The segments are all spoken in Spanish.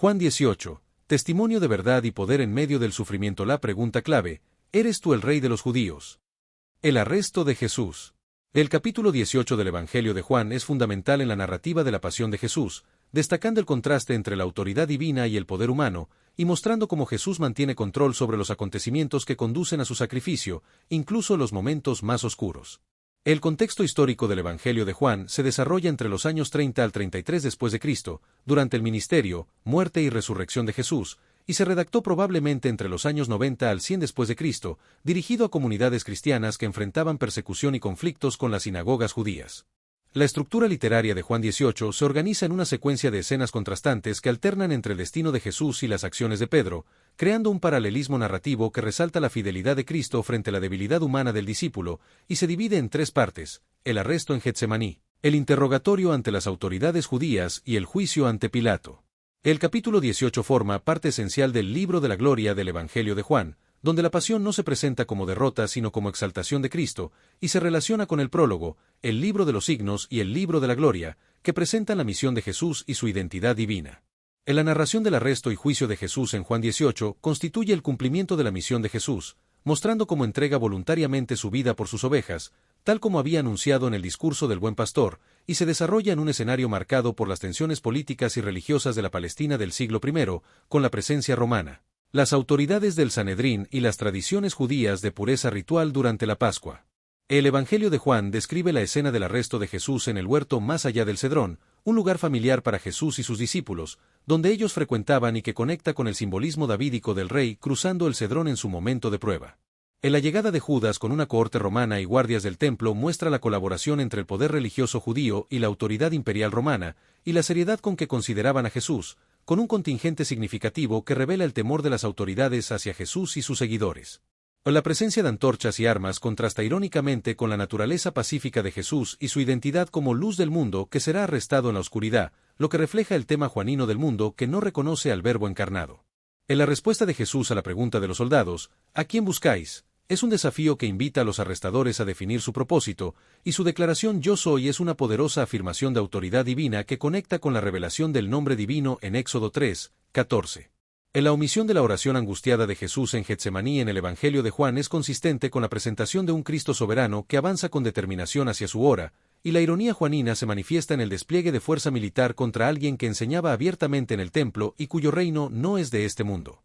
Juan 18. Testimonio de verdad y poder en medio del sufrimiento. La pregunta clave: ¿eres tú el rey de los judíos? El arresto de Jesús. El capítulo 18 del Evangelio de Juan es fundamental en la narrativa de la pasión de Jesús, destacando el contraste entre la autoridad divina y el poder humano, y mostrando cómo Jesús mantiene control sobre los acontecimientos que conducen a su sacrificio, incluso los momentos más oscuros. El contexto histórico del Evangelio de Juan se desarrolla entre los años 30 al 33 después de Cristo, durante el ministerio, muerte y resurrección de Jesús, y se redactó probablemente entre los años 90 al 100 después de Cristo, dirigido a comunidades cristianas que enfrentaban persecución y conflictos con las sinagogas judías. La estructura literaria de Juan 18 se organiza en una secuencia de escenas contrastantes que alternan entre el destino de Jesús y las acciones de Pedro, creando un paralelismo narrativo que resalta la fidelidad de Cristo frente a la debilidad humana del discípulo, y se divide en tres partes: el arresto en Getsemaní, el interrogatorio ante las autoridades judías y el juicio ante Pilato. El capítulo 18 forma parte esencial del libro de la gloria del Evangelio de Juan, donde la pasión no se presenta como derrota sino como exaltación de Cristo, y se relaciona con el prólogo, el libro de los signos y el libro de la gloria, que presentan la misión de Jesús y su identidad divina. En la narración del arresto y juicio de Jesús en Juan 18 constituye el cumplimiento de la misión de Jesús, mostrando cómo entrega voluntariamente su vida por sus ovejas, tal como había anunciado en el discurso del Buen Pastor, y se desarrolla en un escenario marcado por las tensiones políticas y religiosas de la Palestina del siglo I, con la presencia romana, las autoridades del Sanedrín y las tradiciones judías de pureza ritual durante la Pascua. El Evangelio de Juan describe la escena del arresto de Jesús en el huerto más allá del Cedrón, un lugar familiar para Jesús y sus discípulos, donde ellos frecuentaban y que conecta con el simbolismo davídico del rey cruzando el Cedrón en su momento de prueba. En la llegada de Judas con una cohorte romana y guardias del templo muestra la colaboración entre el poder religioso judío y la autoridad imperial romana, y la seriedad con que consideraban a Jesús, con un contingente significativo que revela el temor de las autoridades hacia Jesús y sus seguidores. La presencia de antorchas y armas contrasta irónicamente con la naturaleza pacífica de Jesús y su identidad como luz del mundo que será arrestado en la oscuridad, lo que refleja el tema juanino del mundo que no reconoce al Verbo encarnado. En la respuesta de Jesús a la pregunta de los soldados, ¿a quién buscáis?, es un desafío que invita a los arrestadores a definir su propósito, y su declaración «Yo soy» es una poderosa afirmación de autoridad divina que conecta con la revelación del nombre divino en Éxodo 3, 14. En la omisión de la oración angustiada de Jesús en Getsemaní en el Evangelio de Juan es consistente con la presentación de un Cristo soberano que avanza con determinación hacia su hora, y la ironía juanina se manifiesta en el despliegue de fuerza militar contra alguien que enseñaba abiertamente en el templo y cuyo reino no es de este mundo.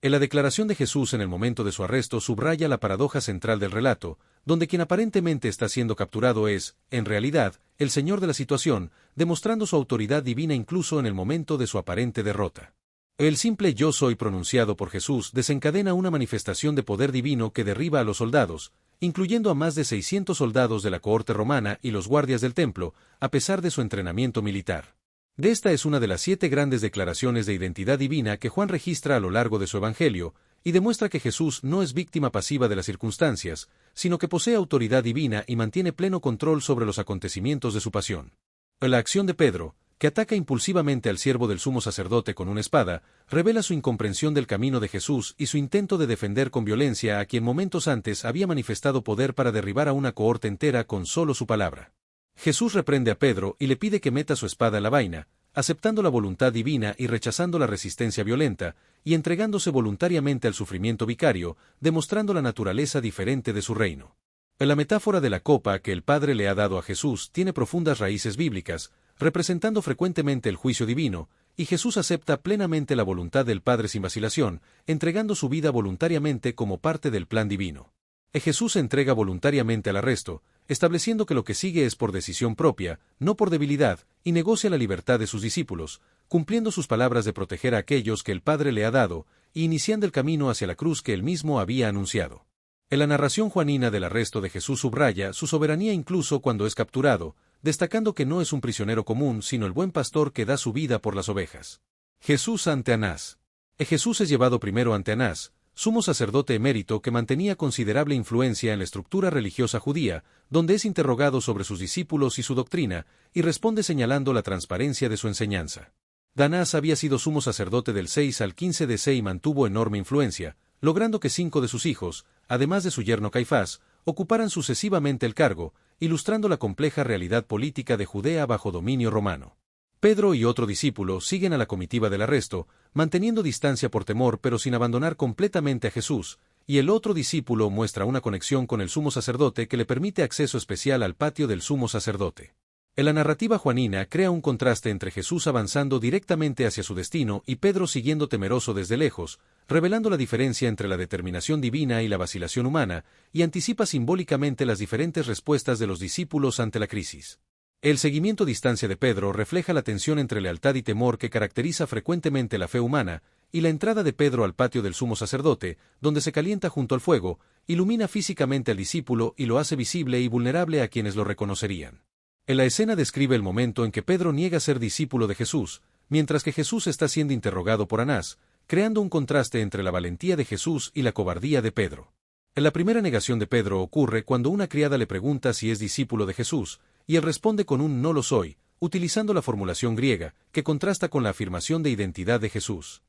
En la declaración de Jesús en el momento de su arresto subraya la paradoja central del relato, donde quien aparentemente está siendo capturado es, en realidad, el señor de la situación, demostrando su autoridad divina incluso en el momento de su aparente derrota. El simple «yo soy» pronunciado por Jesús desencadena una manifestación de poder divino que derriba a los soldados, incluyendo a más de 600 soldados de la cohorte romana y los guardias del templo, a pesar de su entrenamiento militar. Esta es una de las 7 grandes declaraciones de identidad divina que Juan registra a lo largo de su Evangelio, y demuestra que Jesús no es víctima pasiva de las circunstancias, sino que posee autoridad divina y mantiene pleno control sobre los acontecimientos de su pasión. La acción de Pedro, que ataca impulsivamente al siervo del sumo sacerdote con una espada, revela su incomprensión del camino de Jesús y su intento de defender con violencia a quien momentos antes había manifestado poder para derribar a una cohorte entera con solo su palabra. Jesús reprende a Pedro y le pide que meta su espada en la vaina, aceptando la voluntad divina y rechazando la resistencia violenta, y entregándose voluntariamente al sufrimiento vicario, demostrando la naturaleza diferente de su reino. La metáfora de la copa que el Padre le ha dado a Jesús tiene profundas raíces bíblicas, representando frecuentemente el juicio divino, y Jesús acepta plenamente la voluntad del Padre sin vacilación, entregando su vida voluntariamente como parte del plan divino. Jesús se entrega voluntariamente al arresto, estableciendo que lo que sigue es por decisión propia, no por debilidad, y negocia la libertad de sus discípulos, cumpliendo sus palabras de proteger a aquellos que el Padre le ha dado, y iniciando el camino hacia la cruz que él mismo había anunciado. En la narración juanina del arresto de Jesús subraya su soberanía incluso cuando es capturado, destacando que no es un prisionero común sino el buen pastor que da su vida por las ovejas. Jesús ante Anás. Jesús es llevado primero ante Anás, sumo sacerdote emérito que mantenía considerable influencia en la estructura religiosa judía, donde es interrogado sobre sus discípulos y su doctrina, y responde señalando la transparencia de su enseñanza. Anás había sido sumo sacerdote del 6 al 15 DC y mantuvo enorme influencia, logrando que 5 de sus hijos, además de su yerno Caifás, ocuparan sucesivamente el cargo, ilustrando la compleja realidad política de Judea bajo dominio romano. Pedro y otro discípulo siguen a la comitiva del arresto, manteniendo distancia por temor pero sin abandonar completamente a Jesús, y el otro discípulo muestra una conexión con el sumo sacerdote que le permite acceso especial al patio del sumo sacerdote. En la narrativa juanina crea un contraste entre Jesús avanzando directamente hacia su destino y Pedro siguiendo temeroso desde lejos, revelando la diferencia entre la determinación divina y la vacilación humana, y anticipa simbólicamente las diferentes respuestas de los discípulos ante la crisis. El seguimiento a distancia de Pedro refleja la tensión entre lealtad y temor que caracteriza frecuentemente la fe humana, y la entrada de Pedro al patio del sumo sacerdote, donde se calienta junto al fuego, ilumina físicamente al discípulo y lo hace visible y vulnerable a quienes lo reconocerían. En la escena describe el momento en que Pedro niega ser discípulo de Jesús, mientras que Jesús está siendo interrogado por Anás, creando un contraste entre la valentía de Jesús y la cobardía de Pedro. En la primera negación de Pedro ocurre cuando una criada le pregunta si es discípulo de Jesús, y él responde con un no lo soy, utilizando la formulación griega, que contrasta con la afirmación de identidad de Jesús.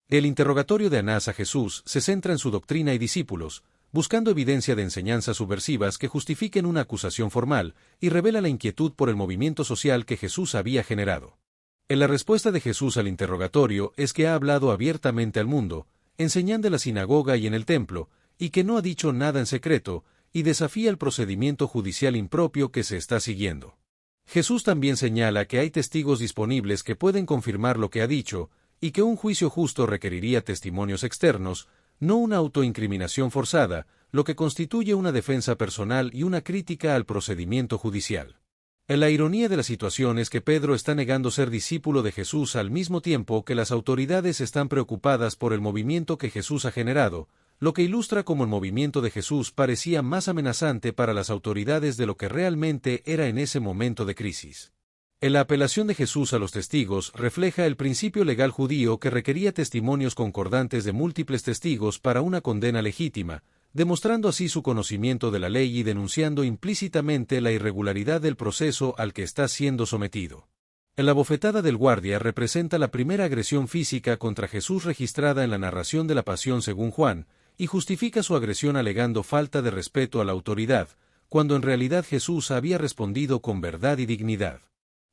El interrogatorio de Anás a Jesús se centra en su doctrina y discípulos, buscando evidencia de enseñanzas subversivas que justifiquen una acusación formal, y revela la inquietud por el movimiento social que Jesús había generado. En la respuesta de Jesús al interrogatorio es que ha hablado abiertamente al mundo, enseñando en la sinagoga y en el templo, y que no ha dicho nada en secreto, y desafía el procedimiento judicial impropio que se está siguiendo. Jesús también señala que hay testigos disponibles que pueden confirmar lo que ha dicho, y que un juicio justo requeriría testimonios externos, no una autoincriminación forzada, lo que constituye una defensa personal y una crítica al procedimiento judicial. La ironía de la situación es que Pedro está negando ser discípulo de Jesús al mismo tiempo que las autoridades están preocupadas por el movimiento que Jesús ha generado, lo que ilustra cómo el movimiento de Jesús parecía más amenazante para las autoridades de lo que realmente era en ese momento de crisis. En la apelación de Jesús a los testigos refleja el principio legal judío que requería testimonios concordantes de múltiples testigos para una condena legítima, demostrando así su conocimiento de la ley y denunciando implícitamente la irregularidad del proceso al que está siendo sometido. La bofetada del guardia representa la primera agresión física contra Jesús registrada en la narración de la Pasión según Juan, y justifica su agresión alegando falta de respeto a la autoridad, cuando en realidad Jesús había respondido con verdad y dignidad.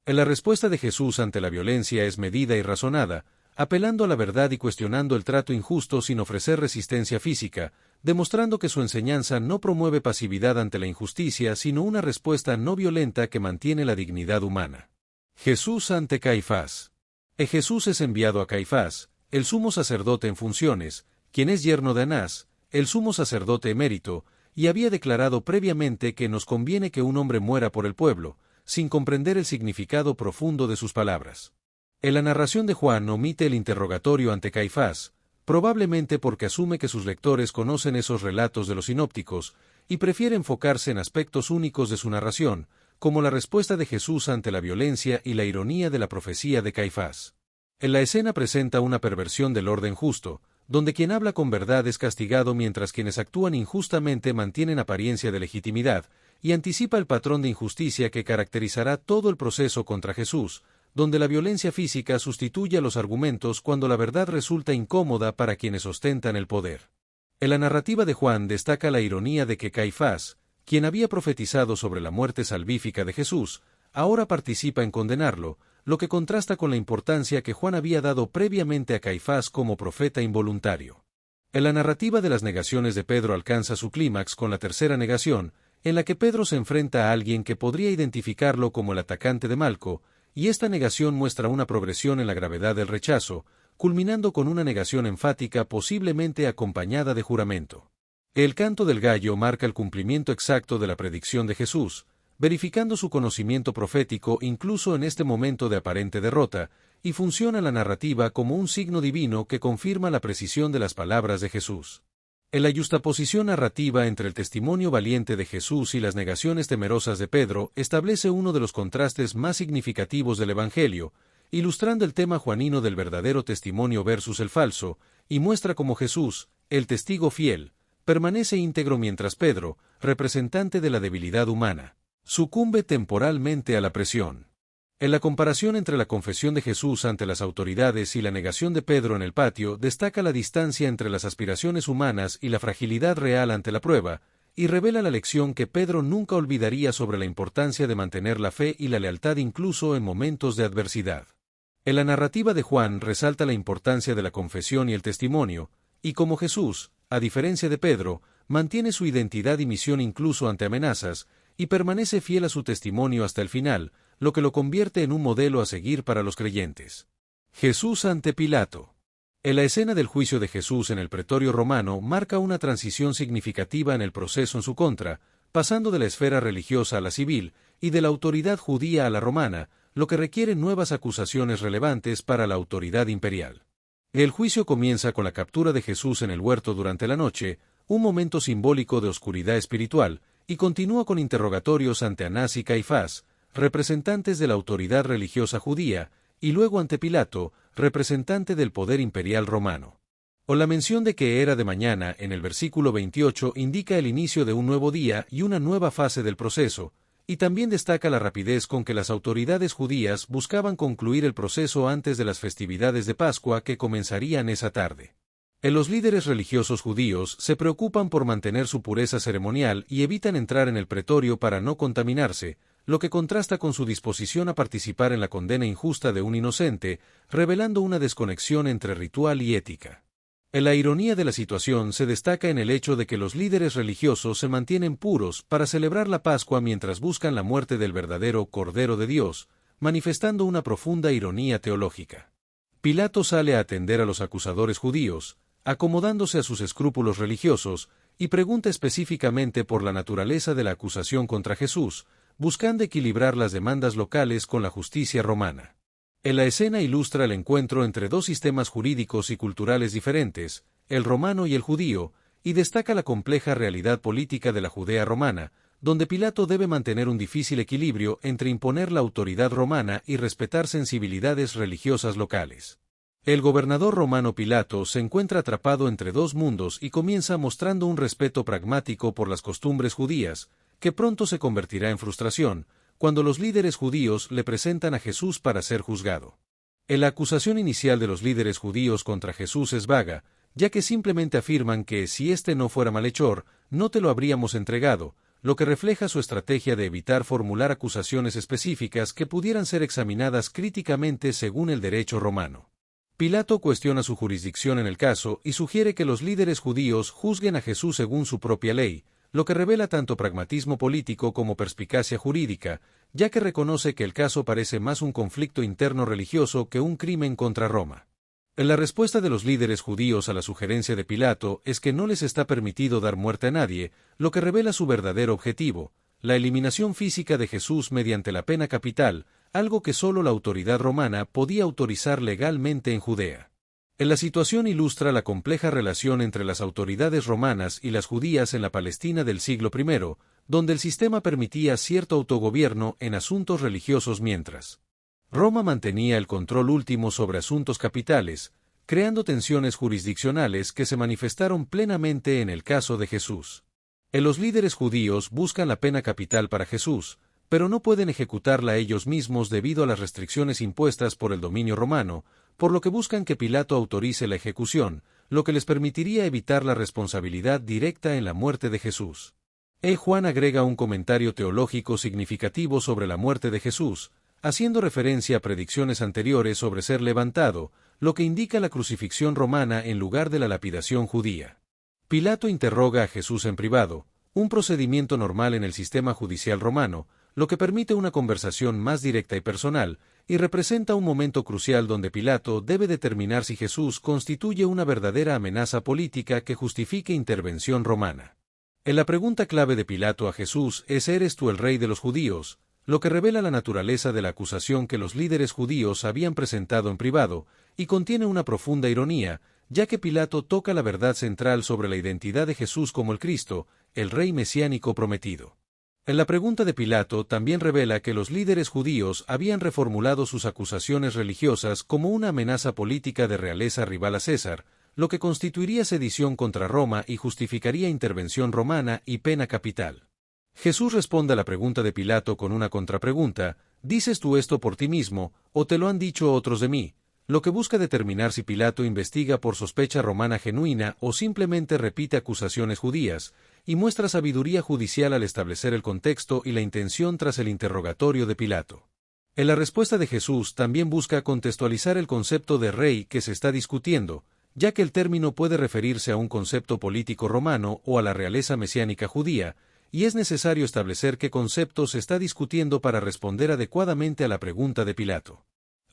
La respuesta de Jesús ante la violencia es medida y razonada, apelando a la verdad y cuestionando el trato injusto sin ofrecer resistencia física, demostrando que su enseñanza no promueve pasividad ante la injusticia, sino una respuesta no violenta que mantiene la dignidad humana. Jesús ante Caifás. Jesús es enviado a Caifás, el sumo sacerdote en funciones, quien es yerno de Anás, el sumo sacerdote emérito, y había declarado previamente que nos conviene que un hombre muera por el pueblo, sin comprender el significado profundo de sus palabras. En la narración de Juan omite el interrogatorio ante Caifás, probablemente porque asume que sus lectores conocen esos relatos de los sinópticos, y prefiere enfocarse en aspectos únicos de su narración, como la respuesta de Jesús ante la violencia y la ironía de la profecía de Caifás. En la escena presenta una perversión del orden justo, donde quien habla con verdad es castigado mientras quienes actúan injustamente mantienen apariencia de legitimidad, y anticipa el patrón de injusticia que caracterizará todo el proceso contra Jesús, donde la violencia física sustituye a los argumentos cuando la verdad resulta incómoda para quienes ostentan el poder. En la narrativa de Juan destaca la ironía de que Caifás, quien había profetizado sobre la muerte salvífica de Jesús, ahora participa en condenarlo, lo que contrasta con la importancia que Juan había dado previamente a Caifás como profeta involuntario. En la narrativa de las negaciones de Pedro alcanza su clímax con la tercera negación, en la que Pedro se enfrenta a alguien que podría identificarlo como el atacante de Malco, y esta negación muestra una progresión en la gravedad del rechazo, culminando con una negación enfática posiblemente acompañada de juramento. El canto del gallo marca el cumplimiento exacto de la predicción de Jesús, verificando su conocimiento profético incluso en este momento de aparente derrota, y funciona la narrativa como un signo divino que confirma la precisión de las palabras de Jesús. En la yuxtaposición narrativa entre el testimonio valiente de Jesús y las negaciones temerosas de Pedro establece uno de los contrastes más significativos del Evangelio, ilustrando el tema juanino del verdadero testimonio versus el falso, y muestra cómo Jesús, el testigo fiel, permanece íntegro mientras Pedro, representante de la debilidad humana, sucumbe temporalmente a la presión. En la comparación entre la confesión de Jesús ante las autoridades y la negación de Pedro en el patio, destaca la distancia entre las aspiraciones humanas y la fragilidad real ante la prueba, y revela la lección que Pedro nunca olvidaría sobre la importancia de mantener la fe y la lealtad incluso en momentos de adversidad. En la narrativa de Juan resalta la importancia de la confesión y el testimonio, y como Jesús, a diferencia de Pedro, mantiene su identidad y misión incluso ante amenazas, y permanece fiel a su testimonio hasta el final, lo que lo convierte en un modelo a seguir para los creyentes. Jesús ante Pilato. En la escena del juicio de Jesús en el pretorio romano marca una transición significativa en el proceso en su contra, pasando de la esfera religiosa a la civil, y de la autoridad judía a la romana, lo que requiere nuevas acusaciones relevantes para la autoridad imperial. El juicio comienza con la captura de Jesús en el huerto durante la noche, un momento simbólico de oscuridad espiritual, y continúa con interrogatorios ante Anás y Caifás, representantes de la autoridad religiosa judía, y luego ante Pilato, representante del poder imperial romano. O la mención de que era de mañana en el versículo 28 indica el inicio de un nuevo día y una nueva fase del proceso, y también destaca la rapidez con que las autoridades judías buscaban concluir el proceso antes de las festividades de Pascua que comenzarían esa tarde. Los líderes religiosos judíos se preocupan por mantener su pureza ceremonial y evitan entrar en el pretorio para no contaminarse, lo que contrasta con su disposición a participar en la condena injusta de un inocente, revelando una desconexión entre ritual y ética. La ironía de la situación se destaca en el hecho de que los líderes religiosos se mantienen puros para celebrar la Pascua mientras buscan la muerte del verdadero Cordero de Dios, manifestando una profunda ironía teológica. Pilato sale a atender a los acusadores judíos, acomodándose a sus escrúpulos religiosos, y pregunta específicamente por la naturaleza de la acusación contra Jesús, buscando equilibrar las demandas locales con la justicia romana. La escena ilustra el encuentro entre dos sistemas jurídicos y culturales diferentes, el romano y el judío, y destaca la compleja realidad política de la Judea romana, donde Pilato debe mantener un difícil equilibrio entre imponer la autoridad romana y respetar sensibilidades religiosas locales. El gobernador romano Pilato se encuentra atrapado entre dos mundos y comienza mostrando un respeto pragmático por las costumbres judías, que pronto se convertirá en frustración, cuando los líderes judíos le presentan a Jesús para ser juzgado. La acusación inicial de los líderes judíos contra Jesús es vaga, ya que simplemente afirman que si éste no fuera malhechor, no te lo habríamos entregado, lo que refleja su estrategia de evitar formular acusaciones específicas que pudieran ser examinadas críticamente según el derecho romano. Pilato cuestiona su jurisdicción en el caso y sugiere que los líderes judíos juzguen a Jesús según su propia ley, lo que revela tanto pragmatismo político como perspicacia jurídica, ya que reconoce que el caso parece más un conflicto interno religioso que un crimen contra Roma. La respuesta de los líderes judíos a la sugerencia de Pilato es que no les está permitido dar muerte a nadie, lo que revela su verdadero objetivo, la eliminación física de Jesús mediante la pena capital, algo que solo la autoridad romana podía autorizar legalmente en Judea. La situación ilustra la compleja relación entre las autoridades romanas y las judías en la Palestina del siglo I, donde el sistema permitía cierto autogobierno en asuntos religiosos mientras Roma mantenía el control último sobre asuntos capitales, creando tensiones jurisdiccionales que se manifestaron plenamente en el caso de Jesús. Los líderes judíos buscan la pena capital para Jesús, pero no pueden ejecutarla ellos mismos debido a las restricciones impuestas por el dominio romano, por lo que buscan que Pilato autorice la ejecución, lo que les permitiría evitar la responsabilidad directa en la muerte de Jesús. Juan agrega un comentario teológico significativo sobre la muerte de Jesús, haciendo referencia a predicciones anteriores sobre ser levantado, lo que indica la crucifixión romana en lugar de la lapidación judía. Pilato interroga a Jesús en privado, un procedimiento normal en el sistema judicial romano, lo que permite una conversación más directa y personal, y representa un momento crucial donde Pilato debe determinar si Jesús constituye una verdadera amenaza política que justifique intervención romana. La pregunta clave de Pilato a Jesús es ¿eres tú el rey de los judíos?, lo que revela la naturaleza de la acusación que los líderes judíos habían presentado en privado, y contiene una profunda ironía, ya que Pilato toca la verdad central sobre la identidad de Jesús como el Cristo, el rey mesiánico prometido. La pregunta de Pilato también revela que los líderes judíos habían reformulado sus acusaciones religiosas como una amenaza política de realeza rival a César, lo que constituiría sedición contra Roma y justificaría intervención romana y pena capital. Jesús responde a la pregunta de Pilato con una contrapregunta: ¿dices tú esto por ti mismo, o te lo han dicho otros de mí?, lo que busca determinar si Pilato investiga por sospecha romana genuina o simplemente repite acusaciones judías, y muestra sabiduría judicial al establecer el contexto y la intención tras el interrogatorio de Pilato. En la respuesta de Jesús también busca contextualizar el concepto de rey que se está discutiendo, ya que el término puede referirse a un concepto político romano o a la realeza mesiánica judía, y es necesario establecer qué concepto se está discutiendo para responder adecuadamente a la pregunta de Pilato.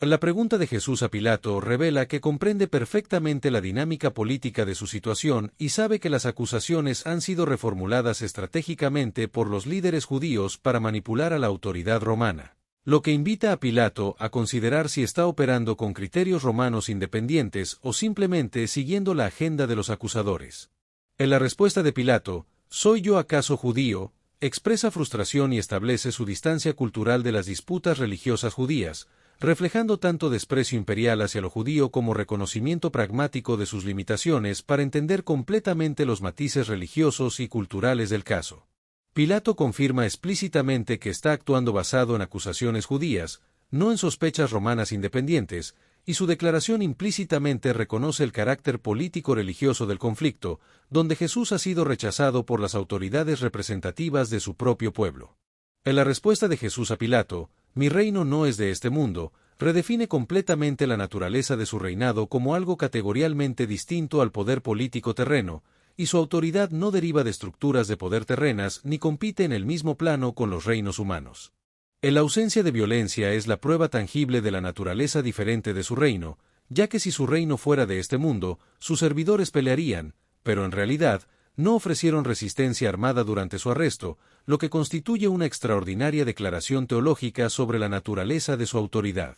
La pregunta de Jesús a Pilato revela que comprende perfectamente la dinámica política de su situación y sabe que las acusaciones han sido reformuladas estratégicamente por los líderes judíos para manipular a la autoridad romana, lo que invita a Pilato a considerar si está operando con criterios romanos independientes o simplemente siguiendo la agenda de los acusadores. En la respuesta de Pilato, ¿soy yo acaso judío?, expresa frustración y establece su distancia cultural de las disputas religiosas judías, reflejando tanto desprecio imperial hacia lo judío como reconocimiento pragmático de sus limitaciones para entender completamente los matices religiosos y culturales del caso. Pilato confirma explícitamente que está actuando basado en acusaciones judías, no en sospechas romanas independientes, y su declaración implícitamente reconoce el carácter político-religioso del conflicto, donde Jesús ha sido rechazado por las autoridades representativas de su propio pueblo. En la respuesta de Jesús a Pilato, «Mi reino no es de este mundo», redefine completamente la naturaleza de su reinado como algo categorialmente distinto al poder político terreno, y su autoridad no deriva de estructuras de poder terrenas ni compite en el mismo plano con los reinos humanos. La ausencia de violencia es la prueba tangible de la naturaleza diferente de su reino, ya que si su reino fuera de este mundo, sus servidores pelearían, pero en realidad, no ofrecieron resistencia armada durante su arresto, lo que constituye una extraordinaria declaración teológica sobre la naturaleza de su autoridad.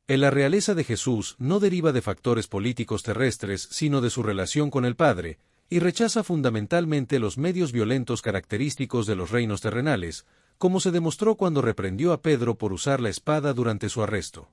La realeza de Jesús no deriva de factores políticos terrestres, sino de su relación con el Padre, y rechaza fundamentalmente los medios violentos característicos de los reinos terrenales, como se demostró cuando reprendió a Pedro por usar la espada durante su arresto.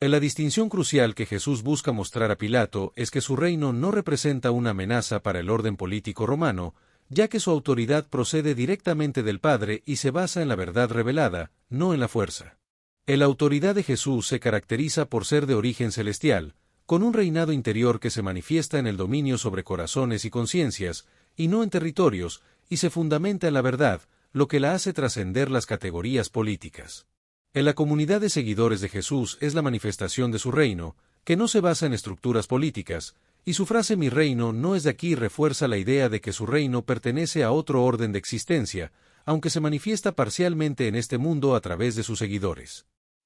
La distinción crucial que Jesús busca mostrar a Pilato es que su reino no representa una amenaza para el orden político romano, ya que su autoridad procede directamente del Padre y se basa en la verdad revelada, no en la fuerza. La autoridad de Jesús se caracteriza por ser de origen celestial, con un reinado interior que se manifiesta en el dominio sobre corazones y conciencias, y no en territorios, y se fundamenta en la verdad, lo que la hace trascender las categorías políticas. La comunidad de seguidores de Jesús es la manifestación de su reino, que no se basa en estructuras políticas, y su frase «mi reino no es de aquí» refuerza la idea de que su reino pertenece a otro orden de existencia, aunque se manifiesta parcialmente en este mundo a través de sus seguidores.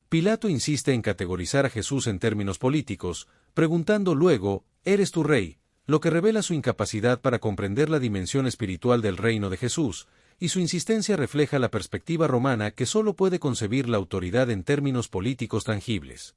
Pilato insiste en categorizar a Jesús en términos políticos, preguntando luego, «¿Eres tu rey?», lo que revela su incapacidad para comprender la dimensión espiritual del reino de Jesús, y su insistencia refleja la perspectiva romana que solo puede concebir la autoridad en términos políticos tangibles.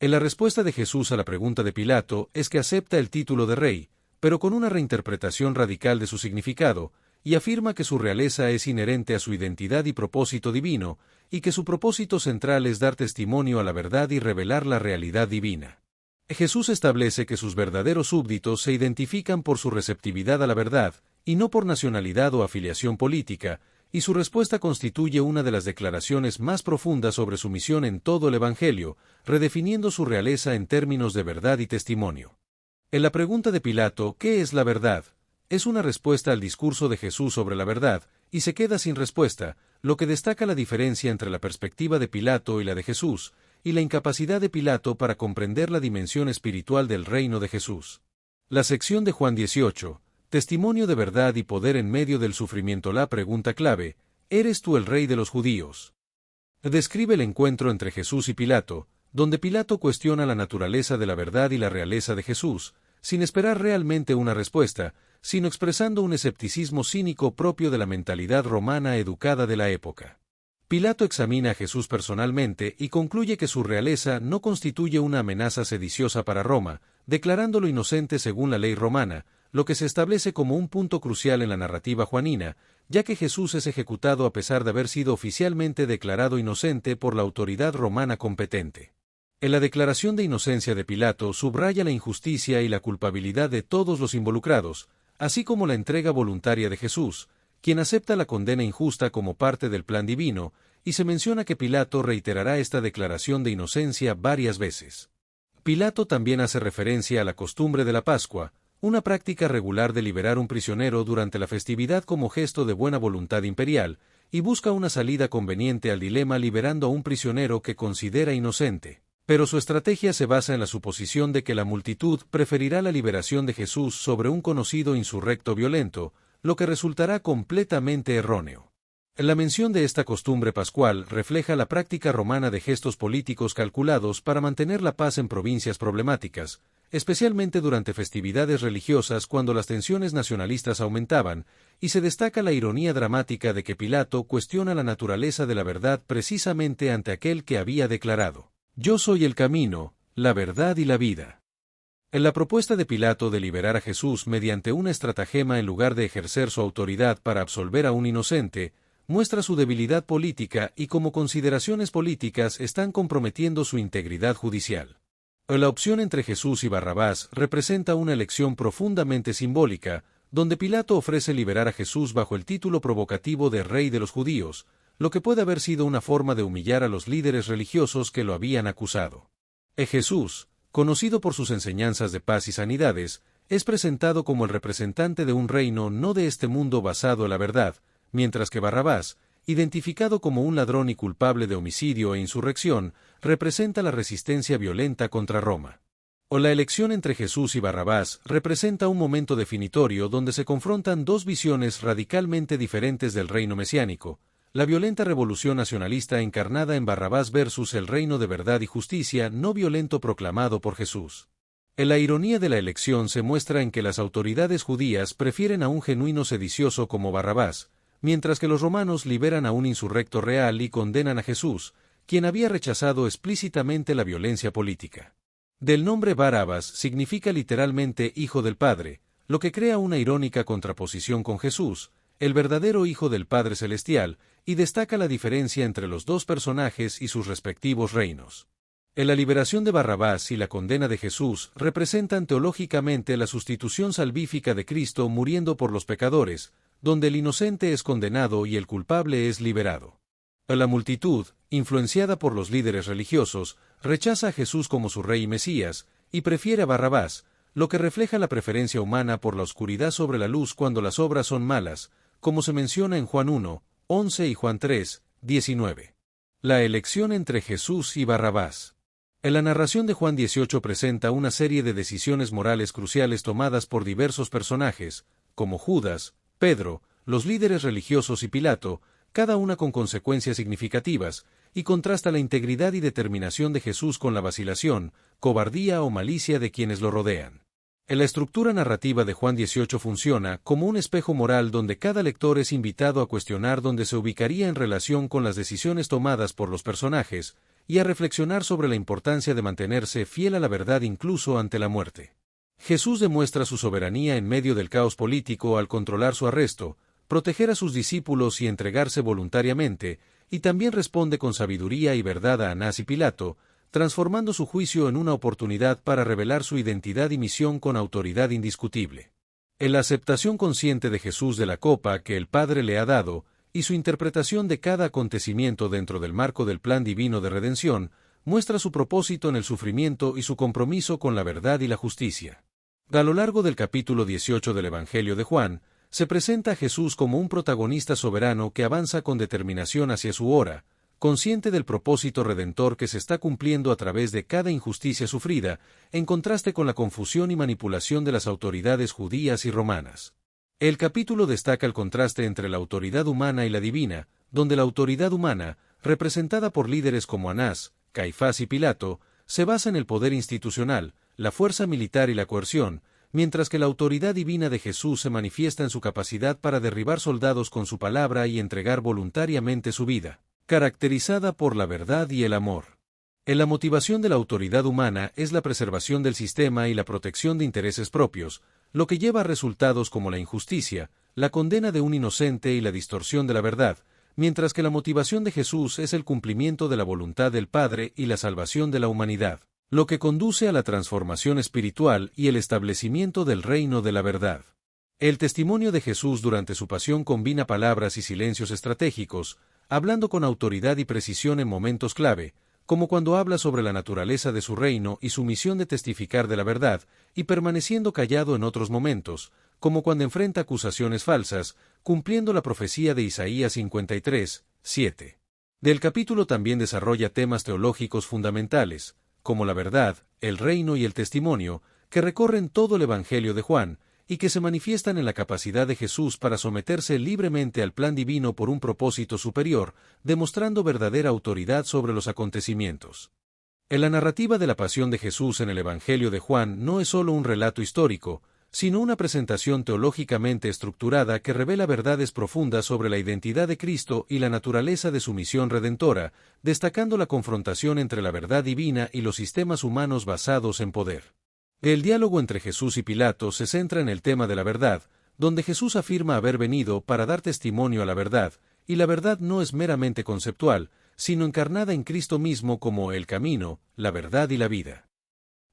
La respuesta de Jesús a la pregunta de Pilato es que acepta el título de rey, pero con una reinterpretación radical de su significado, y afirma que su realeza es inherente a su identidad y propósito divino, y que su propósito central es dar testimonio a la verdad y revelar la realidad divina. Jesús establece que sus verdaderos súbditos se identifican por su receptividad a la verdad, y no por nacionalidad o afiliación política, y su respuesta constituye una de las declaraciones más profundas sobre su misión en todo el Evangelio, redefiniendo su realeza en términos de verdad y testimonio. En la pregunta de Pilato, ¿qué es la verdad?, es una respuesta al discurso de Jesús sobre la verdad, y se queda sin respuesta, lo que destaca la diferencia entre la perspectiva de Pilato y la de Jesús, y la incapacidad de Pilato para comprender la dimensión espiritual del reino de Jesús. La sección de Juan 18, Testimonio de verdad y poder en medio del sufrimiento. La pregunta clave, ¿eres tú el rey de los judíos?, describe el encuentro entre Jesús y Pilato, donde Pilato cuestiona la naturaleza de la verdad y la realeza de Jesús, sin esperar realmente una respuesta, sino expresando un escepticismo cínico propio de la mentalidad romana educada de la época. Pilato examina a Jesús personalmente y concluye que su realeza no constituye una amenaza sediciosa para Roma, declarándolo inocente según la ley romana, lo que se establece como un punto crucial en la narrativa juanina, ya que Jesús es ejecutado a pesar de haber sido oficialmente declarado inocente por la autoridad romana competente. En la declaración de inocencia de Pilato subraya la injusticia y la culpabilidad de todos los involucrados, así como la entrega voluntaria de Jesús, quien acepta la condena injusta como parte del plan divino, y se menciona que Pilato reiterará esta declaración de inocencia varias veces. Pilato también hace referencia a la costumbre de la Pascua, una práctica regular de liberar un prisionero durante la festividad como gesto de buena voluntad imperial, y busca una salida conveniente al dilema liberando a un prisionero que considera inocente. Pero su estrategia se basa en la suposición de que la multitud preferirá la liberación de Jesús sobre un conocido insurrecto violento, lo que resultará completamente erróneo. La mención de esta costumbre pascual refleja la práctica romana de gestos políticos calculados para mantener la paz en provincias problemáticas, especialmente durante festividades religiosas cuando las tensiones nacionalistas aumentaban, y se destaca la ironía dramática de que Pilato cuestiona la naturaleza de la verdad precisamente ante aquel que había declarado: «Yo soy el camino, la verdad y la vida». En la propuesta de Pilato de liberar a Jesús mediante una estratagema en lugar de ejercer su autoridad para absolver a un inocente, muestra su debilidad política y como consideraciones políticas están comprometiendo su integridad judicial. La opción entre Jesús y Barrabás representa una elección profundamente simbólica, donde Pilato ofrece liberar a Jesús bajo el título provocativo de Rey de los Judíos, lo que puede haber sido una forma de humillar a los líderes religiosos que lo habían acusado. Jesús, conocido por sus enseñanzas de paz y sanidades, es presentado como el representante de un reino no de este mundo basado en la verdad, mientras que Barrabás, identificado como un ladrón y culpable de homicidio e insurrección, representa la resistencia violenta contra Roma. La elección entre Jesús y Barrabás representa un momento definitorio donde se confrontan dos visiones radicalmente diferentes del reino mesiánico, la violenta revolución nacionalista encarnada en Barrabás versus el reino de verdad y justicia no violento proclamado por Jesús. La ironía de la elección se muestra en que las autoridades judías prefieren a un genuino sedicioso como Barrabás, mientras que los romanos liberan a un insurrecto real y condenan a Jesús, quien había rechazado explícitamente la violencia política. Del nombre Barabás significa literalmente Hijo del Padre, lo que crea una irónica contraposición con Jesús, el verdadero Hijo del Padre Celestial, y destaca la diferencia entre los dos personajes y sus respectivos reinos. La liberación de Barrabás y la condena de Jesús representan teológicamente la sustitución salvífica de Cristo muriendo por los pecadores, donde el inocente es condenado y el culpable es liberado. La multitud, influenciada por los líderes religiosos, rechaza a Jesús como su rey y Mesías, y prefiere a Barrabás, lo que refleja la preferencia humana por la oscuridad sobre la luz cuando las obras son malas, como se menciona en Juan 1, 11 y Juan 3, 19. La elección entre Jesús y Barrabás. En la narración de Juan 18 presenta una serie de decisiones morales cruciales tomadas por diversos personajes, como Judas, Pedro, los líderes religiosos y Pilato, cada una con consecuencias significativas, y contrasta la integridad y determinación de Jesús con la vacilación, cobardía o malicia de quienes lo rodean. La estructura narrativa de Juan 18 funciona como un espejo moral donde cada lector es invitado a cuestionar dónde se ubicaría en relación con las decisiones tomadas por los personajes, y a reflexionar sobre la importancia de mantenerse fiel a la verdad incluso ante la muerte. Jesús demuestra su soberanía en medio del caos político al controlar su arresto, proteger a sus discípulos y entregarse voluntariamente, y también responde con sabiduría y verdad a Anás y Pilato, transformando su juicio en una oportunidad para revelar su identidad y misión con autoridad indiscutible. En la aceptación consciente de Jesús de la copa que el Padre le ha dado, y su interpretación de cada acontecimiento dentro del marco del plan divino de redención, muestra su propósito en el sufrimiento y su compromiso con la verdad y la justicia. A lo largo del capítulo 18 del Evangelio de Juan, se presenta a Jesús como un protagonista soberano que avanza con determinación hacia su hora, consciente del propósito redentor que se está cumpliendo a través de cada injusticia sufrida, en contraste con la confusión y manipulación de las autoridades judías y romanas. El capítulo destaca el contraste entre la autoridad humana y la divina, donde la autoridad humana, representada por líderes como Anás, Caifás y Pilato, se basa en el poder institucional, la fuerza militar y la coerción, mientras que la autoridad divina de Jesús se manifiesta en su capacidad para derribar soldados con su palabra y entregar voluntariamente su vida, caracterizada por la verdad y el amor. En la motivación de la autoridad humana es la preservación del sistema y la protección de intereses propios, lo que lleva a resultados como la injusticia, la condena de un inocente y la distorsión de la verdad, mientras que la motivación de Jesús es el cumplimiento de la voluntad del Padre y la salvación de la humanidad, lo que conduce a la transformación espiritual y el establecimiento del reino de la verdad. El testimonio de Jesús durante su pasión combina palabras y silencios estratégicos, hablando con autoridad y precisión en momentos clave, como cuando habla sobre la naturaleza de su reino y su misión de testificar de la verdad, y permaneciendo callado en otros momentos, como cuando enfrenta acusaciones falsas, cumpliendo la profecía de Isaías 53, 7. Del capítulo también desarrolla temas teológicos fundamentales, como la verdad, el reino y el testimonio, que recorren todo el Evangelio de Juan, y que se manifiestan en la capacidad de Jesús para someterse libremente al plan divino por un propósito superior, demostrando verdadera autoridad sobre los acontecimientos. En la narrativa de la pasión de Jesús en el Evangelio de Juan no es solo un relato histórico, sino una presentación teológicamente estructurada que revela verdades profundas sobre la identidad de Cristo y la naturaleza de su misión redentora, destacando la confrontación entre la verdad divina y los sistemas humanos basados en poder. El diálogo entre Jesús y Pilato se centra en el tema de la verdad, donde Jesús afirma haber venido para dar testimonio a la verdad, y la verdad no es meramente conceptual, sino encarnada en Cristo mismo como el camino, la verdad y la vida.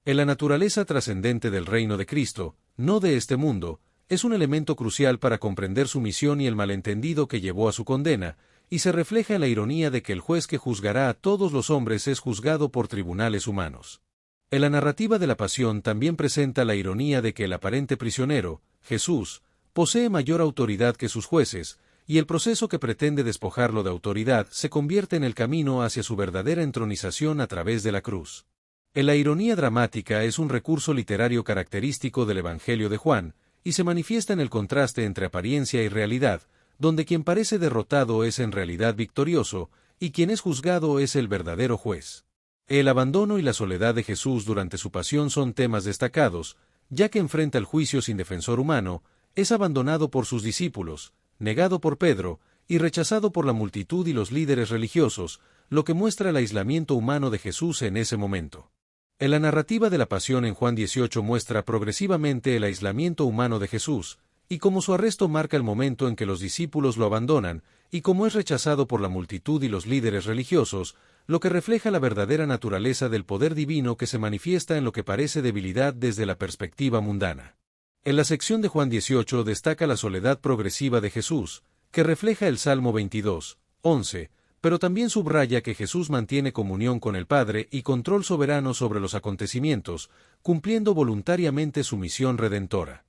En la naturaleza trascendente del reino de Cristo, no de este mundo, es un elemento crucial para comprender su misión y el malentendido que llevó a su condena, y se refleja en la ironía de que el juez que juzgará a todos los hombres es juzgado por tribunales humanos. En la narrativa de la pasión también presenta la ironía de que el aparente prisionero, Jesús, posee mayor autoridad que sus jueces, y el proceso que pretende despojarlo de autoridad se convierte en el camino hacia su verdadera entronización a través de la cruz. La ironía dramática es un recurso literario característico del Evangelio de Juan, y se manifiesta en el contraste entre apariencia y realidad, donde quien parece derrotado es en realidad victorioso, y quien es juzgado es el verdadero juez. El abandono y la soledad de Jesús durante su pasión son temas destacados, ya que enfrenta el juicio sin defensor humano, es abandonado por sus discípulos, negado por Pedro, y rechazado por la multitud y los líderes religiosos, lo que muestra el aislamiento humano de Jesús en ese momento. En la narrativa de la pasión en Juan 18 muestra progresivamente el aislamiento humano de Jesús, y cómo su arresto marca el momento en que los discípulos lo abandonan, y cómo es rechazado por la multitud y los líderes religiosos, lo que refleja la verdadera naturaleza del poder divino que se manifiesta en lo que parece debilidad desde la perspectiva mundana. En la sección de Juan 18 destaca la soledad progresiva de Jesús, que refleja el Salmo 22, 11, pero también subraya que Jesús mantiene comunión con el Padre y control soberano sobre los acontecimientos, cumpliendo voluntariamente su misión redentora.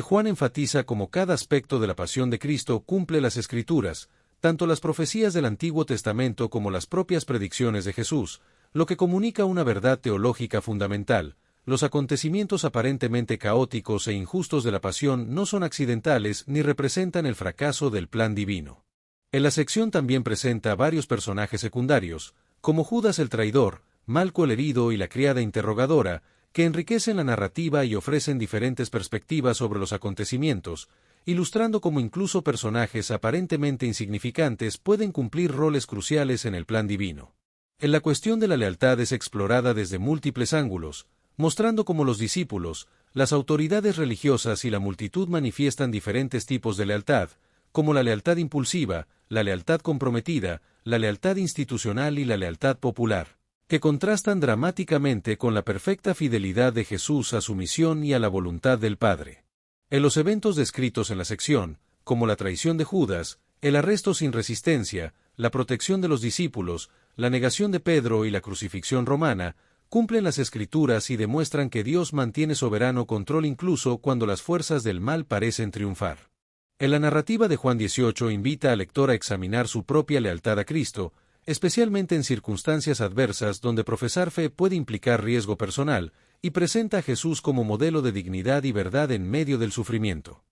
Juan enfatiza cómo cada aspecto de la pasión de Cristo cumple las Escrituras, tanto las profecías del Antiguo Testamento como las propias predicciones de Jesús, lo que comunica una verdad teológica fundamental. Los acontecimientos aparentemente caóticos e injustos de la pasión no son accidentales ni representan el fracaso del plan divino. En la sección también presenta varios personajes secundarios, como Judas el traidor, Malco el herido y la criada interrogadora, que enriquecen la narrativa y ofrecen diferentes perspectivas sobre los acontecimientos, ilustrando cómo incluso personajes aparentemente insignificantes pueden cumplir roles cruciales en el plan divino. En la cuestión de la lealtad es explorada desde múltiples ángulos, mostrando cómo los discípulos, las autoridades religiosas y la multitud manifiestan diferentes tipos de lealtad, como la lealtad impulsiva, la lealtad comprometida, la lealtad institucional y la lealtad popular, que contrastan dramáticamente con la perfecta fidelidad de Jesús a su misión y a la voluntad del Padre. En los eventos descritos en la sección, como la traición de Judas, el arresto sin resistencia, la protección de los discípulos, la negación de Pedro y la crucifixión romana, cumplen las Escrituras y demuestran que Dios mantiene soberano control incluso cuando las fuerzas del mal parecen triunfar. En la narrativa de Juan 18 invita al lector a examinar su propia lealtad a Cristo, especialmente en circunstancias adversas donde profesar fe puede implicar riesgo personal, y presenta a Jesús como modelo de dignidad y verdad en medio del sufrimiento.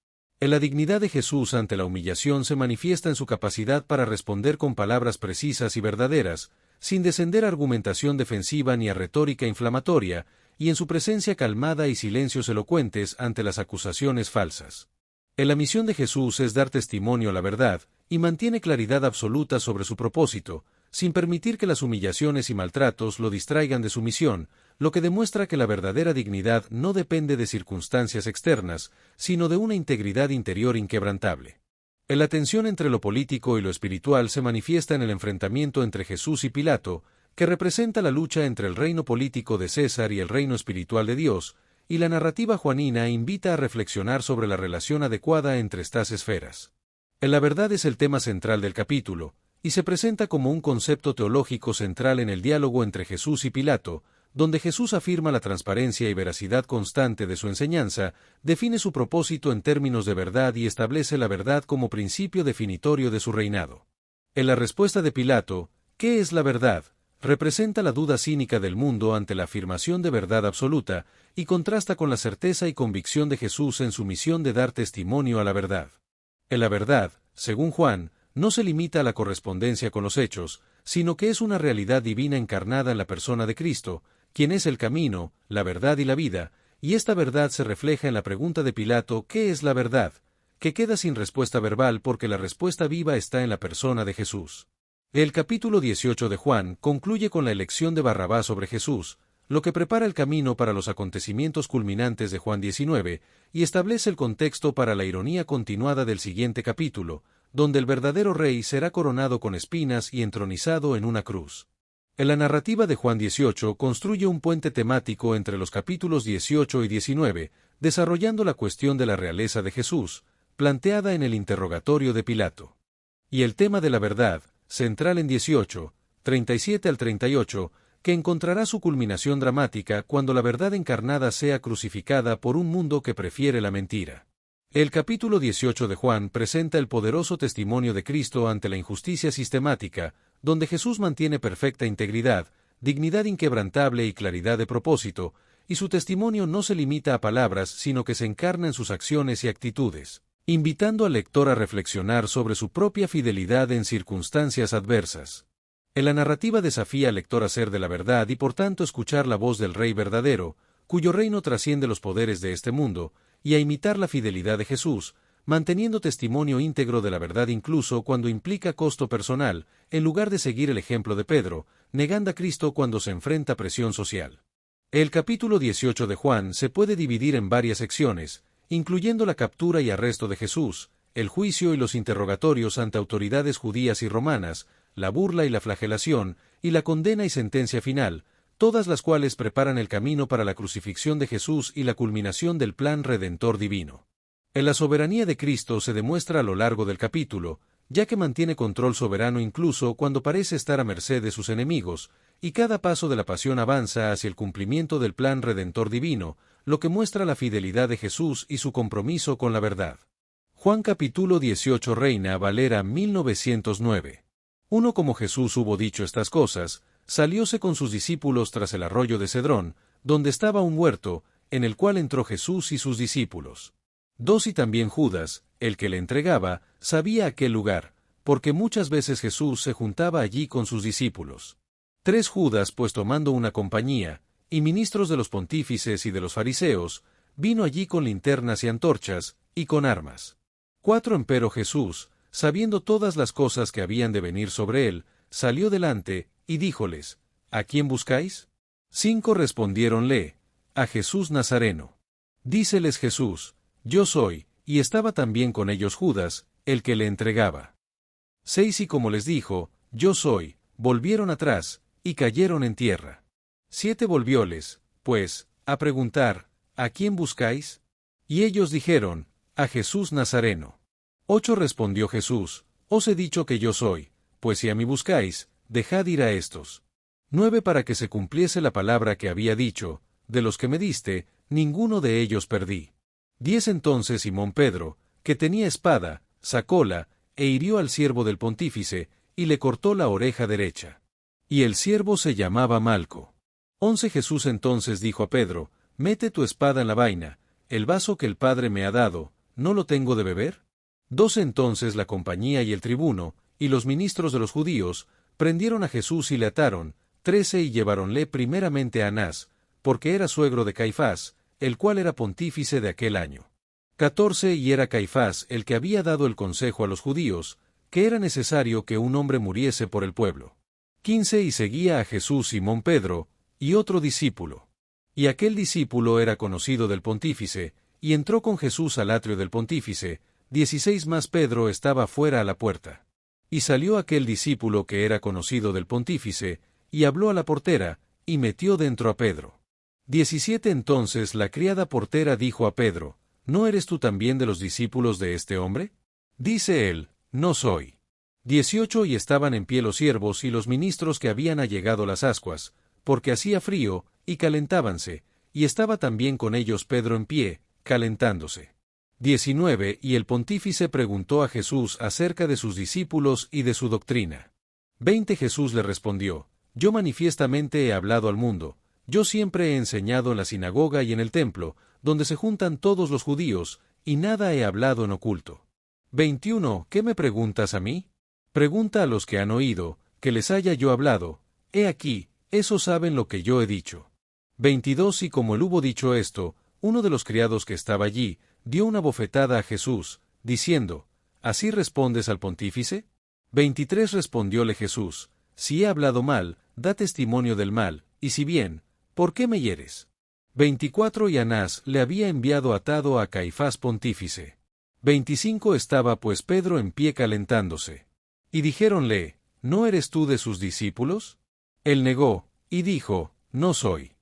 En la dignidad de Jesús ante la humillación se manifiesta en su capacidad para responder con palabras precisas y verdaderas, sin descender a argumentación defensiva ni a retórica inflamatoria, y en su presencia calmada y silencios elocuentes ante las acusaciones falsas. En la misión de Jesús es dar testimonio a la verdad, y mantiene claridad absoluta sobre su propósito, sin permitir que las humillaciones y maltratos lo distraigan de su misión, lo que demuestra que la verdadera dignidad no depende de circunstancias externas, sino de una integridad interior inquebrantable. La tensión entre lo político y lo espiritual se manifiesta en el enfrentamiento entre Jesús y Pilato, que representa la lucha entre el reino político de César y el reino espiritual de Dios, y la narrativa juanina invita a reflexionar sobre la relación adecuada entre estas esferas. La verdad es el tema central del capítulo, y se presenta como un concepto teológico central en el diálogo entre Jesús y Pilato, donde Jesús afirma la transparencia y veracidad constante de su enseñanza, define su propósito en términos de verdad y establece la verdad como principio definitorio de su reinado. En la respuesta de Pilato, ¿qué es la verdad?, representa la duda cínica del mundo ante la afirmación de verdad absoluta, y contrasta con la certeza y convicción de Jesús en su misión de dar testimonio a la verdad. En la verdad, según Juan, no se limita a la correspondencia con los hechos, sino que es una realidad divina encarnada en la persona de Cristo, quien es el camino, la verdad y la vida, y esta verdad se refleja en la pregunta de Pilato ¿qué es la verdad?, que queda sin respuesta verbal porque la respuesta viva está en la persona de Jesús. El capítulo 18 de Juan concluye con la elección de Barrabás sobre Jesús, lo que prepara el camino para los acontecimientos culminantes de Juan 19, y establece el contexto para la ironía continuada del siguiente capítulo, donde el verdadero rey será coronado con espinas y entronizado en una cruz. En la narrativa de Juan 18 construye un puente temático entre los capítulos 18 y 19, desarrollando la cuestión de la realeza de Jesús, planteada en el interrogatorio de Pilato. Y el tema de la verdad, central en 18, 37 al 38, que encontrará su culminación dramática cuando la verdad encarnada sea crucificada por un mundo que prefiere la mentira. El capítulo 18 de Juan presenta el poderoso testimonio de Cristo ante la injusticia sistemática, donde Jesús mantiene perfecta integridad, dignidad inquebrantable y claridad de propósito, y su testimonio no se limita a palabras sino que se encarna en sus acciones y actitudes, invitando al lector a reflexionar sobre su propia fidelidad en circunstancias adversas. En la narrativa desafía al lector a ser de la verdad y por tanto escuchar la voz del Rey verdadero, cuyo reino trasciende los poderes de este mundo, y a imitar la fidelidad de Jesús, manteniendo testimonio íntegro de la verdad incluso cuando implica costo personal, en lugar de seguir el ejemplo de Pedro, negando a Cristo cuando se enfrenta a presión social. El capítulo 18 de Juan se puede dividir en varias secciones, incluyendo la captura y arresto de Jesús, el juicio y los interrogatorios ante autoridades judías y romanas, la burla y la flagelación, y la condena y sentencia final, todas las cuales preparan el camino para la crucifixión de Jesús y la culminación del plan redentor divino. En la soberanía de Cristo se demuestra a lo largo del capítulo, ya que mantiene control soberano incluso cuando parece estar a merced de sus enemigos, y cada paso de la pasión avanza hacia el cumplimiento del plan redentor divino, lo que muestra la fidelidad de Jesús y su compromiso con la verdad. Juan capítulo 18 Reina Valera 1909. Uno como Jesús hubo dicho estas cosas, salióse con sus discípulos tras el arroyo de Cedrón, donde estaba un huerto, en el cual entró Jesús y sus discípulos. 2 y también Judas, el que le entregaba, sabía aquel lugar, porque muchas veces Jesús se juntaba allí con sus discípulos. 3 Judas, pues tomando una compañía, y ministros de los pontífices y de los fariseos, vino allí con linternas y antorchas, y con armas. 4 Empero Jesús, sabiendo todas las cosas que habían de venir sobre él, salió delante, y díjoles, ¿a quién buscáis? 5 Respondiéronle, a Jesús Nazareno. Díceles Jesús, yo soy, y estaba también con ellos Judas, el que le entregaba. 6 Y como les dijo, yo soy, volvieron atrás, y cayeron en tierra. 7 Volvióles, pues, a preguntar, ¿a quién buscáis? Y ellos dijeron, a Jesús Nazareno. 8 Respondió Jesús, os he dicho que yo soy, pues si a mí buscáis, dejad ir a estos. 9 Para que se cumpliese la palabra que había dicho, de los que me diste, ninguno de ellos perdí. 10 Entonces Simón Pedro, que tenía espada, sacóla, e hirió al siervo del pontífice, y le cortó la oreja derecha. Y el siervo se llamaba Malco. 11 Jesús entonces dijo a Pedro, mete tu espada en la vaina, el vaso que el Padre me ha dado, ¿no lo tengo de beber? 12 Entonces la compañía y el tribuno, y los ministros de los judíos, prendieron a Jesús y le ataron. 13 Y lleváronle primeramente a Anás, porque era suegro de Caifás, el cual era pontífice de aquel año. 14 Y era Caifás el que había dado el consejo a los judíos, que era necesario que un hombre muriese por el pueblo. 15 Y seguía a Jesús Simón Pedro, y otro discípulo. Y aquel discípulo era conocido del pontífice, y entró con Jesús al atrio del pontífice. 16 Mas Pedro estaba fuera a la puerta. Y salió aquel discípulo que era conocido del pontífice, y habló a la portera, y metió dentro a Pedro. 17 Entonces la criada portera dijo a Pedro, ¿no eres tú también de los discípulos de este hombre? Dice él, no soy. 18 Y estaban en pie los siervos y los ministros que habían allegado las ascuas, porque hacía frío, y calentábanse, y estaba también con ellos Pedro en pie, calentándose. 19 Y el pontífice preguntó a Jesús acerca de sus discípulos y de su doctrina. 20 Jesús le respondió: Yo manifiestamente he hablado al mundo, yo siempre he enseñado en la sinagoga y en el templo, donde se juntan todos los judíos, y nada he hablado en oculto. 21 ¿Qué me preguntas a mí? Pregunta a los que han oído, que les haya yo hablado, he aquí, esos saben lo que yo he dicho. 22 Y como él hubo dicho esto, uno de los criados que estaba allí, dio una bofetada a Jesús, diciendo: ¿Así respondes al pontífice? 23 Respondióle Jesús: Si he hablado mal, da testimonio del mal, y si bien, ¿por qué me hieres? 24 Y Anás le había enviado atado a Caifás pontífice. 25 Estaba pues Pedro en pie calentándose. Y dijéronle: ¿No eres tú de sus discípulos? Él negó, y dijo: No soy.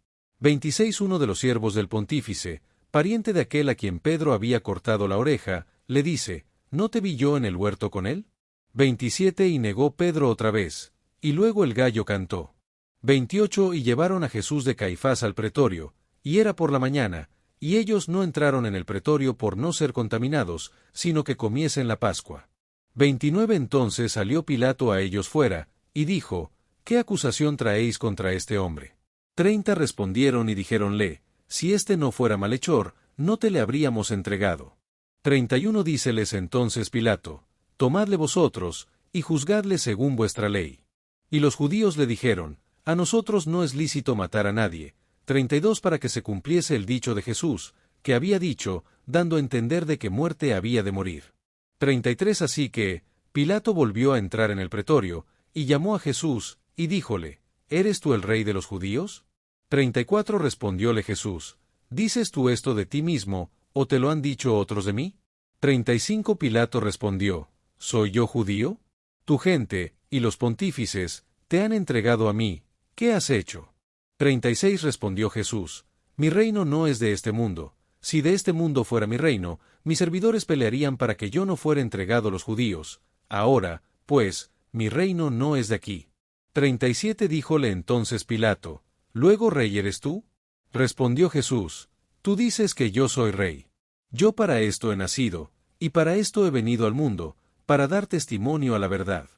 26 Uno de los siervos del pontífice, pariente de aquel a quien Pedro había cortado la oreja, le dice: ¿No te vi yo en el huerto con él? 27 Y negó Pedro otra vez, y luego el gallo cantó. 28 Y llevaron a Jesús de Caifás al pretorio, y era por la mañana, y ellos no entraron en el pretorio por no ser contaminados, sino que comiesen la Pascua. 29 Entonces salió Pilato a ellos fuera, y dijo: ¿Qué acusación traéis contra este hombre? 30 Respondieron y dijéronle: Si éste no fuera malhechor, no te le habríamos entregado. 31 Díceles entonces Pilato: Tomadle vosotros, y juzgadle según vuestra ley. Y los judíos le dijeron: A nosotros no es lícito matar a nadie. 32 Para que se cumpliese el dicho de Jesús, que había dicho, dando a entender de qué muerte había de morir. 33 Así que, Pilato volvió a entrar en el pretorio, y llamó a Jesús, y díjole: ¿Eres tú el rey de los judíos? 34 Respondióle Jesús: ¿Dices tú esto de ti mismo, o te lo han dicho otros de mí? 35 Pilato respondió: ¿Soy yo judío? Tu gente, y los pontífices, te han entregado a mí, ¿qué has hecho? 36 Respondió Jesús: Mi reino no es de este mundo. Si de este mundo fuera mi reino, mis servidores pelearían para que yo no fuera entregado a los judíos. Ahora, pues, mi reino no es de aquí. 37 Díjole entonces Pilato: ¿Luego rey eres tú? Respondió Jesús: Tú dices que yo soy rey. Yo para esto he nacido, y para esto he venido al mundo, para dar testimonio a la verdad.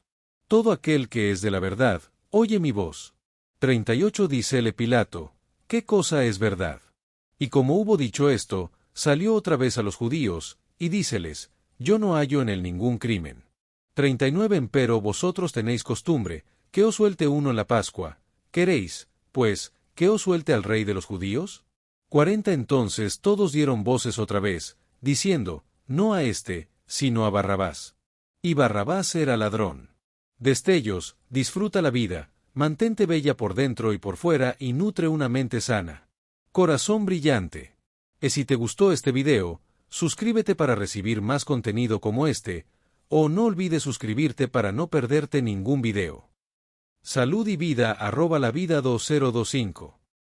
Todo aquel que es de la verdad, oye mi voz. 38 Dícele Pilato: ¿Qué cosa es verdad? Y como hubo dicho esto, salió otra vez a los judíos, y díceles: Yo no hallo en él ningún crimen. 39 Empero vosotros tenéis costumbre, que os suelte uno en la Pascua. ¿Queréis, pues, que os suelte al rey de los judíos? 40 Entonces todos dieron voces otra vez, diciendo: No a éste, sino a Barrabás. Y Barrabás era ladrón. Destellos, disfruta la vida, mantente bella por dentro y por fuera y nutre una mente sana. Corazón brillante. Y si te gustó este video, suscríbete para recibir más contenido como este, o no olvides suscribirte para no perderte ningún video. Salud y vida @lavida2025